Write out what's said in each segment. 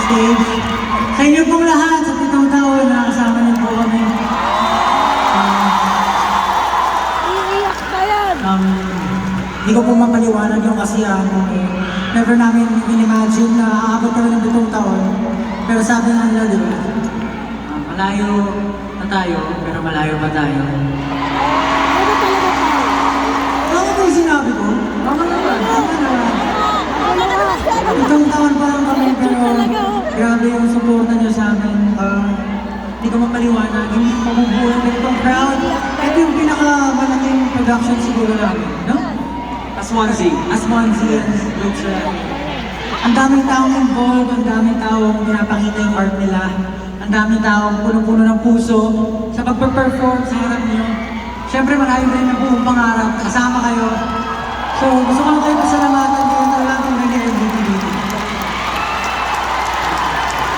stage. Sa inyo pong lahat, sa pitong taon, nakasama niyo po kami. Iiyak ka yan! Hindi ko po mapaliwanag yung kasiyahan ko. Never namin in-imagine na aabot kami ng pitong taon. Pero sabi nga nila, di ba? Malayo na tayo, pero malayo pa tayo. Ano talaga tayo? Tama ba yung sinabi ko? Tama naman, tama naman. Ano nga? Itong taon pa lang kami, pero grabe yung suporta niyo sa amin. Hindi ko mapaliwanag, hindi ko mabubuhay ng itong crowd. Ito yung pinakamalaking production siguro namin, no? As Swansea. As Swansea and Looks ang daming taong involved, ang daming taong pinapakita yung art nila. Ang daming taong puno-puno ng puso sa pagpe-perform sa harap niyo. Siyempre marami rin na buong pangarap, kasama kayo. So gusto ko lang kayo pasalamatan kayo na lang kung ganyan yung DVD.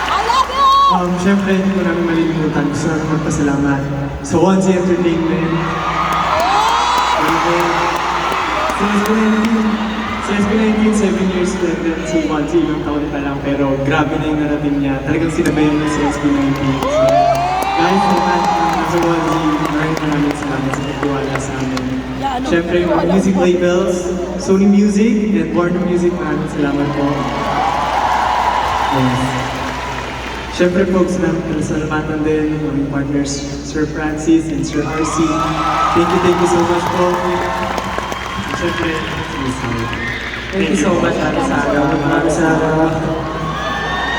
I love you! Siyempre, hindi ko namin malilimutan. Gusto namin magpasalamat sa Swansea Entertainment. Since SB19, 7 years na din si Swansea, ilang taon pa lang, pero grabe na yung narating niya. Talagang sinabayan niya si SB19. So, guys, naman, sa Swansea, maraming salamat sa pagtiwala sa amin. Siyempre, yung mga music labels, Sony Music and Warner Music, maraming salamat po. Yes. Siyempre, folks, salamatan din ng aming partners, Sir Francis and Sir RC. Thank you so much po. Siyempre, Thank you so much, Ate Sara. Maraming salamat.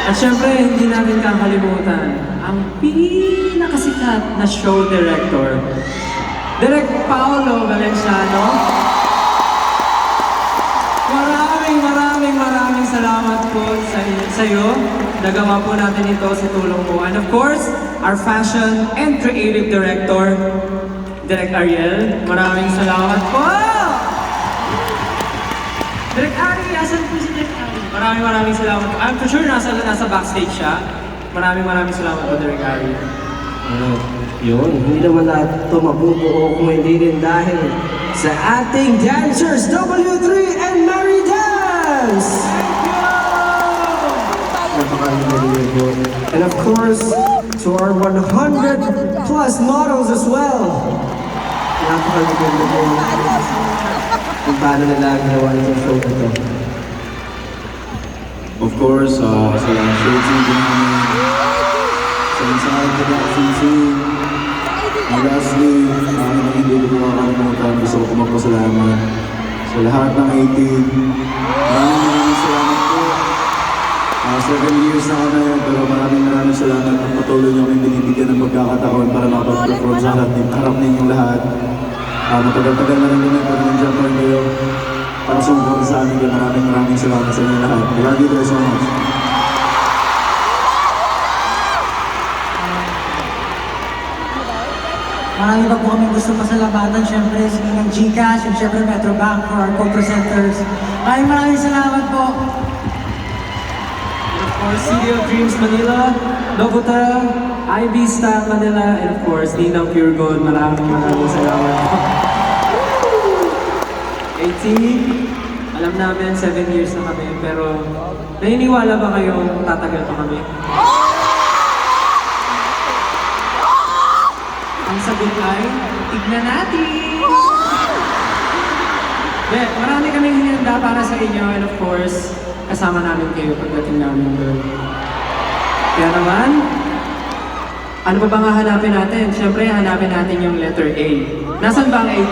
At syempre, hindi natin kakalimutan ang pinakasikat na show director, Direk Paolo Valenciano. Maraming salamat po sa iyo. Nagawa po natin ito sa tulong mo. And of course, our fashion and creative director, Direk Ariel. Maraming salamat po! Direk Ari, asan po si Direk Ari? Maraming salamat. I'm for sure nasa backstage siya. Maraming salamat po, Direk Ari. Yun, hindi naman lahat ito mabubuo kung hindi rin dahil sa ating dancers, W3 and Mary Dance! And of course, to our 100 plus models as well. Napakaganda po kung paano nila ginawa itong show na ito. Of course, sa show team namin, sa Inside Production team, lastly, hindi ko makakalimutan, gusto ko magpasalamat sa lahat ng 18. Maraming salamat po. 7 years na kami, pero maraming salamat at patuloy niyo kami binibigyan ng pagkakataon para makapag-perform sa harap ninyong lahat. Matagal-tagal na rin kami, pero nandiyan pa rin kayo para sumuporta sa amin. Kaya maraming salamat sa inyo lahat. I love you guys so much. Marami pa po kami gusto pasalamatan, siyempre sa ng GCash and siyempre Metrobank for our co-presenters. Maraming salamat po. Of course, City of Dreams Manila, Novotel, IB Staff Manila, and of course, Ninang Pure Gold. Maraming salamat po. 18, alam namin 7 years na kami, pero naniniwala ba kayong tatagal pa kami? Ang sagot ay, tignan natin! Marami kaming hinihanda para sa inyo, and of course, kasama namin kayo pagdating namin doon. Kaya naman, ano pa bang hahanapin natin? Siyempre, hanapin natin yung letter A. Nasaan ba ang 18?